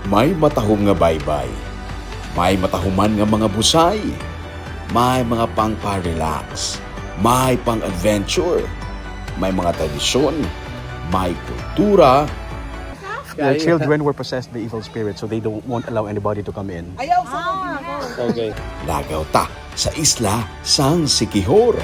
May matahong nga baybay, may matahuman nga mga busay, may mga pang-relax, may pang-adventure, may mga tradisyon, may kultura. The children were possessed by evil spirits, so they won't allow anybody to come in. Okay. Lagaw ta sa isla sang Siquijor.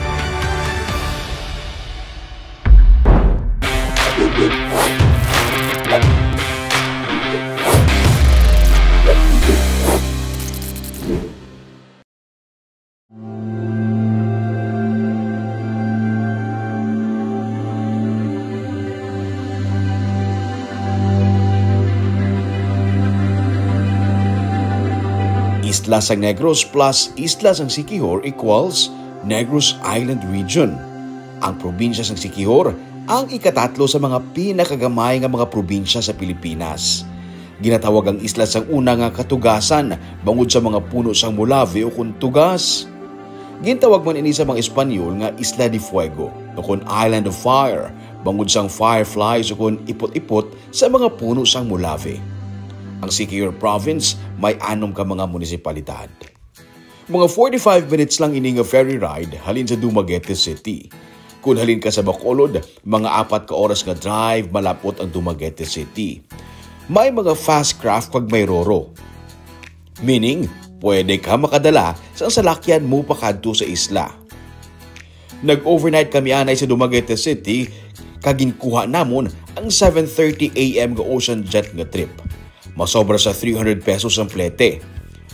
Isla sang Negros plus Isla sang Siquijor equals Negros Island Region. Ang probinsya sang Siquijor ang ikatatlo sa mga pinakagamay nga mga probinsya sa Pilipinas. Ginatawag ang isla sang una nga katugasan bangod sa mga puno sang Molave o kun tugas. Gintawag man ini sa mga Espanyol nga Isla de Fuego o kun Island of Fire bangod sang fireflies o kun ipot-ipot sa mga puno sang Molave. Ang Siquijor Province may 6 ka mga munisipalidad. Mga 45 minutes lang ini nga ferry ride halin sa Dumaguete City. Kung halin ka sa Bacolod, mga 4 ka oras nga drive malapot ang Dumaguete City. May mga fast craft pag may roro. Meaning, pwede ka makadala sa salakyan mo pakadto sa isla. Nag-overnight kami anay sa Dumaguete City, kaginkuha namon ang 7:30 AM nga ocean jet nga trip. Masobra sa 300 pesos ang plete.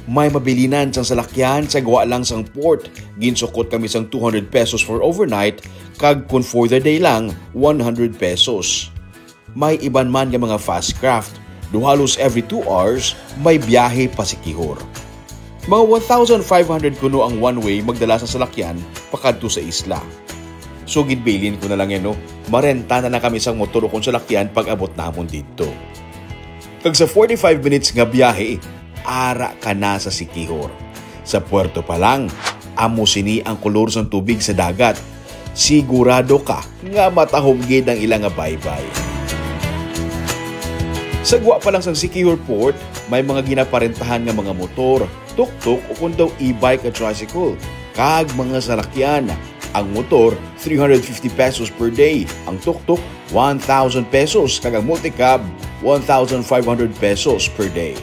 May mabilinan sang salakyan sa gawa lang sang port. Ginsukot kami sang 200 pesos for overnight, kag kun for the day lang, 100 pesos. May iban man nga mga fast craft. Halos every 2 hours, may biyahe pa Siquijor. Mga 1,500 kuno ang one way magdala sa salakyan pakadto sa isla. So gidbailin ko na lang yan, no? Marenta na kami sang motor o kung salakyan pag abot namon dito. Kag sa 45 minutes nga biyahe, ara ka na sa Siquijor. Sa puerto pa lang, amo sini ang kolor sang tubig sa dagat. Sigurado ka nga matahom gid ang ilang nga baybay. Sa gwa pa lang sang Siquijor Port, may mga ginaparentahan nga mga motor, tuk-tuk o kung daw e-bike at tricycle, kag mga salakyan. Ang motor, 350 pesos per day. Ang tuk-tuk, 1,000 pesos. Kag ang multicab, 1,500 pesos per day.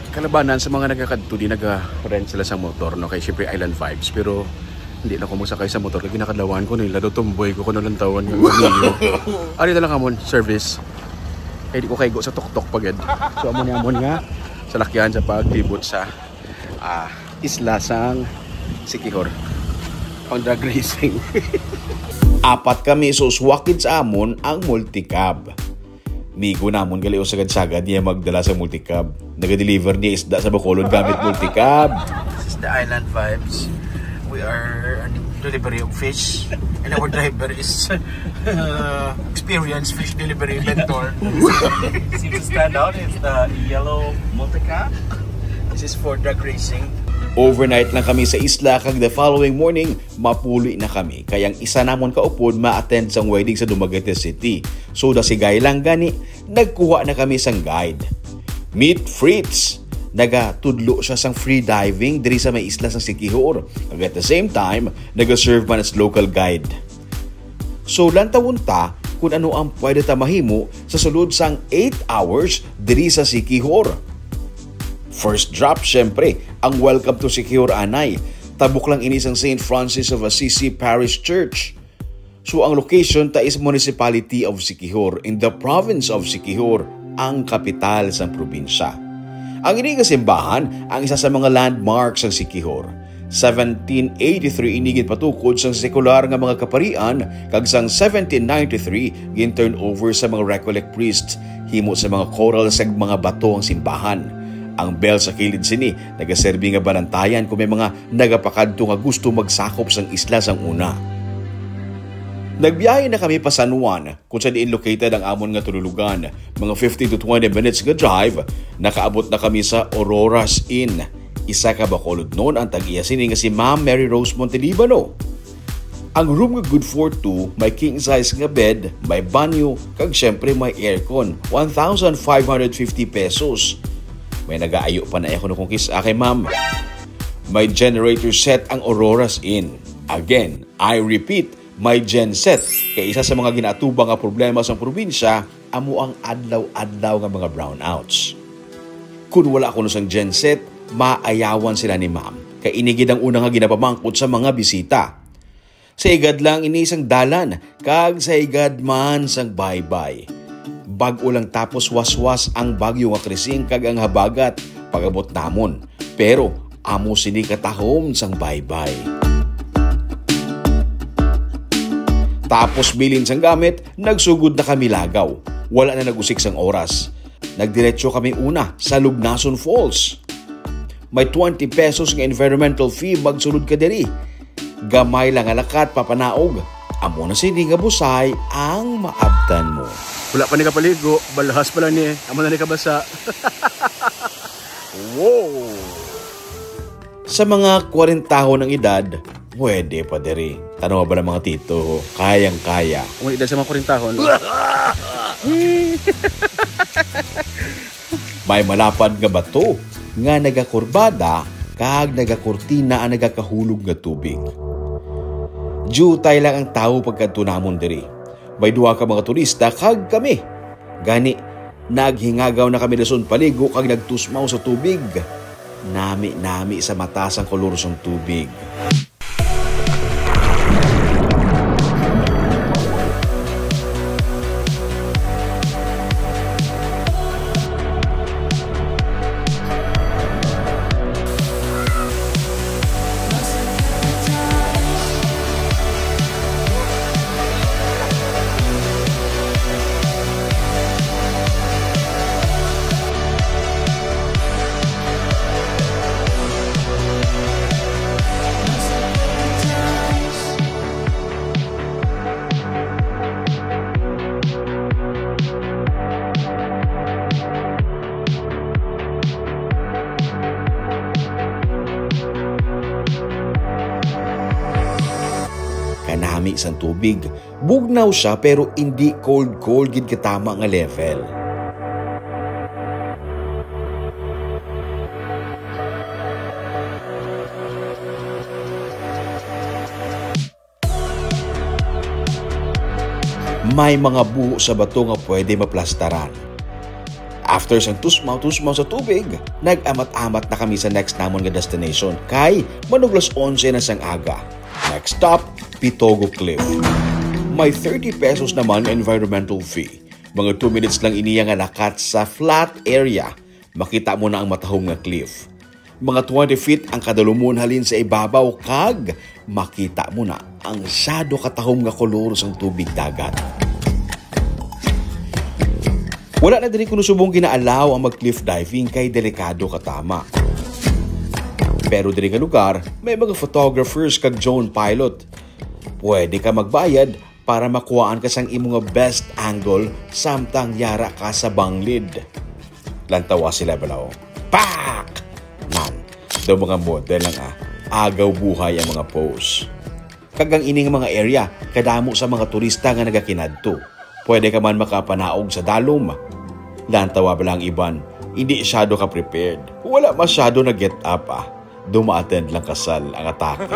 Kalabanan sa mga nagkakadto, di nag-rent sila sa motor, no? Kaya syempre island vibes. Pero hindi na ako magsakay sa motor. Kaya ginakadlawan ko nila, tumboy ko lang tawan. Ari na lang amon, service. Kaya di ko kaigo sa tuk-tuk pagad. So amon nga, salakyan sa paglibot sa isla sang Siquijor. Pang drag racing. 4 kami so swakid sa amon ang multicab. Migo namon gali o sagad-sagad niya magdala sa multicab. Naga-deliver niya isda sa Bacolod gamit multicab. This is the island vibes. We are delivery of fish and our driver is experienced fish delivery mentor. Seems to stand out is the yellow multicab. This is for drag racing. Overnight lang kami sa isla kag the following morning mapuli na kami. Kayang isa namon kaupod ma-attend sang wedding sa Dumaguete City. So dasigay lang gani, nagkuha na kami sang guide. Meet Fritz. Nagatudlo siya sang free diving diri sa may isla sang Siquijor. Kag at the same time, naga-serve man as local guide. So lantawon ta kung ano ang pwede ta mahimo sa sulod sang 8 hours diri sa Siquijor. First drop, syempre, ang Welcome to Siquijor anay. Tabok lang ini sang St. Francis of Assisi Parish Church. So ang location ta is Municipality of Siquijor in the province of Siquijor, ang kapital sa probinsya. Ang ini nga simbahan ang isa sa mga landmarks ng Siquijor. 1783 inigid patukod sang sekular nga mga kaparian, kag sang 1793 gin-turn over sa mga Recollect priests, himo sa mga coral sa mga bato ang simbahan. Ang bell sa kilid sini nagaserbi nga banantayan kung may mga nagapakadto nga gusto magsakop sang isla sang una. Nagbiyahe na kami pa San Juan kung saan diin located ang amon nga tululugan. Mga 15 to 20 minutes nga drive, nakaabot na kami sa Aurora's Inn. Isa ka Bacolod noon ang tag-iya sini nga si Ma'am Mary Rose Montelibano. Ang room nga good for 2, may king size nga bed, may banyo, kag syempre may aircon, 1,550 pesos. May nagaayo pa na ako kung kiss kay ma'am. May generator set ang Aurora's Inn. Again, I repeat, may genset. Kaya isa sa mga ginatubang nga problema sa probinsya, amo ang adlaw-adlaw nga mga brownouts. Kung wala ako sang genset, maayawan sila ni ma'am. Kaya inigid ang unang nga ginapamangkot sa mga bisita. Sa igad lang inisang dalan, kag sa igad man sang bye-bye. Bago lang tapos waswas ang bagyo nga krising kag ang habagat pagabot namon. Pero amo sini katahom sang bye-bye. Tapos bilin sang gamit, nagsugod na kami lagaw. Wala na nagusik sang oras. Nagdiretso kami una sa Lugnason Falls. May 20 pesos nga environmental fee magsulod ka diri. Gamay lang alakat papanaog. Amo na sini nga busay ang maabtan mo. Wala pa ni kapaligo, balahas pa lang ni. Amo na ni kabasa. Wow! Sa mga 40 tahon ng edad, pwede pa diri. Tanong ba ng mga tito, kayang-kaya. Kung edad sa mga 40 tahon. May malapad nga bato nga nagakurbada kag nagakurtina ang nagakahulog nga tubig. Jutay lang ang tao pagkadto namon diri. May duha ka mga turista kag kami. Gani, naghingagaw na kami dason paligo kag nagtusmaw sa tubig. Nami sa matas ang kolor sang tubig. Kanami isang tubig. Bugnaw siya pero hindi cold gid katama nga level. May mga buho sa bato nga pwede maplastaran. After sang tusmaw sa tubig, nag-amat-amat na kami sa next namon nga destination kay manuglas 11 na sang aga. Next stop, Pitogo Cliff. May 30 pesos naman environmental fee. Mga 2 minutes lang iniya nga lakat sa flat area. Makita mo na ang matahong nga cliff. Mga 20 feet ang kadalumon halin sa ibabaw kag makita mo na ang shadow katahong nga kolor sang tubig dagat. Wala na diri kuno subong ginaalaw ang mag-cliff diving kay delikado katama. Pero diri nga lugar, may mga photographers kag drone pilot. Pwede ka magbayad para makuhaan ka sang imo nga best angle samtang yara ka sa banglid. Lantawa sila balaw. Pak! Nan, daw mga model lang agaw buhay ang mga pose. Kagang ining mga area, kadamo sa mga turista nga nagakinadto. Pwede ka man makapanaog sa dalom. Lantawa ba lang iban, hindi masyado ka prepared. Wala masyado na get up Duma-attend lang kasal ang atake.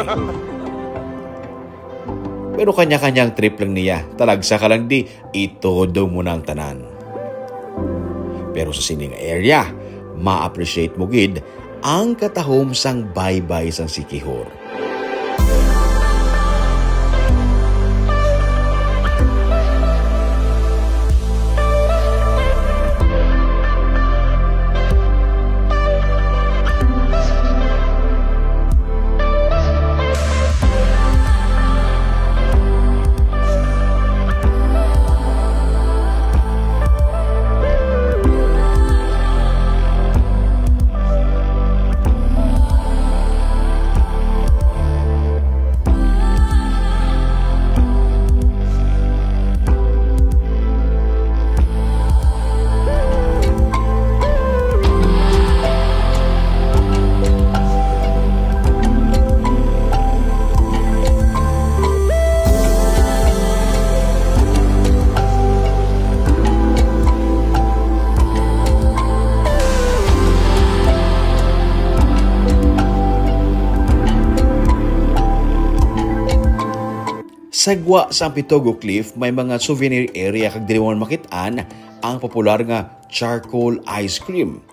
Pero kanya-kanyang trip lang niya. Talagsa ka lang di, itodo mo na ang tanan. Pero sa sining area, ma-appreciate mo gid ang katahom sang baybay sang Siquijor. Sagwa sa Pitogo Cliff may mga souvenir area kag dili mo makitaan ang popular nga charcoal ice cream.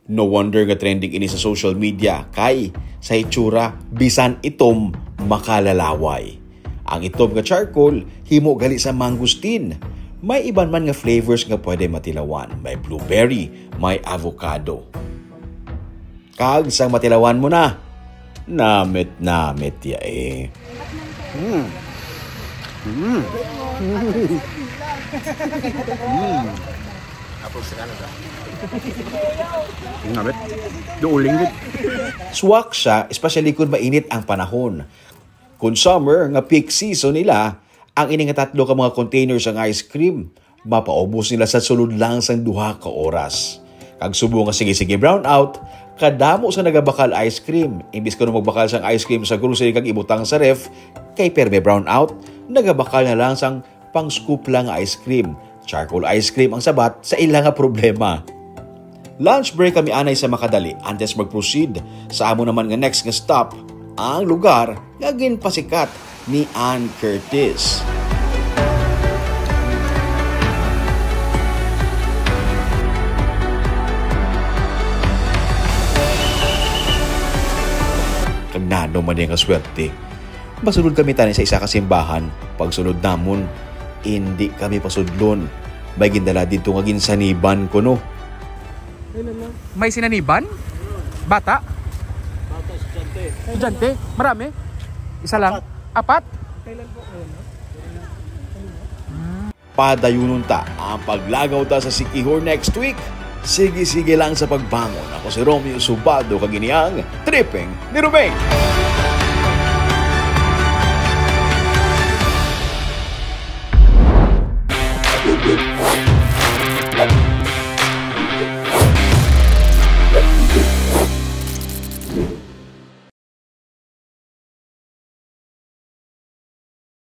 No wonder nga trending ini sa social media kay sa itsura bisan itom makalalaway. Ang itom nga charcoal himo gali sa mangustin. May iban man nga flavors nga pwede matilawan. May blueberry, may avocado. Kag sang matilawan mo na. Namit ya eh. Tapos sa Canada. Namit. Duuling gid. Swak siya, especially kung mainit ang panahon. Kung summer, nga peak season nila, ang ini nga 3 ka mga containers ng ice cream, mapaubos nila sa sulod lang sang 2 ka oras. Kag subo nga sige-sige brown out, kadamo sa nagabakal ice cream. Imbis ko na magbakal sang ice cream sa grocery kag ibutang sa ref, kay perme brown out, nagabakal na lang sang pang-scoop lang ice cream. Charcoal ice cream ang sabat sa ilang nga problema. Lunch break kami anay sa Makadali antes mag-proceed sa amo naman nga next nga stop, ang lugar nga ginpasikat ni Ann Curtis. Kag nano man yung swerte. Masunod kami tani sa isa ka simbahan. Pagsunod namon, hindi kami pasudlon. May gindala dito nga ginsaniban ko no. May sinaniban? Bata? Estudyante? Marami? Isa lang? 4? Padayunon ta ang paglagaw ta sa Siquijor next week. Sige lang sa pagbangon. Ako si Romeo Subado, kaginiyang Tripping ni Ruben.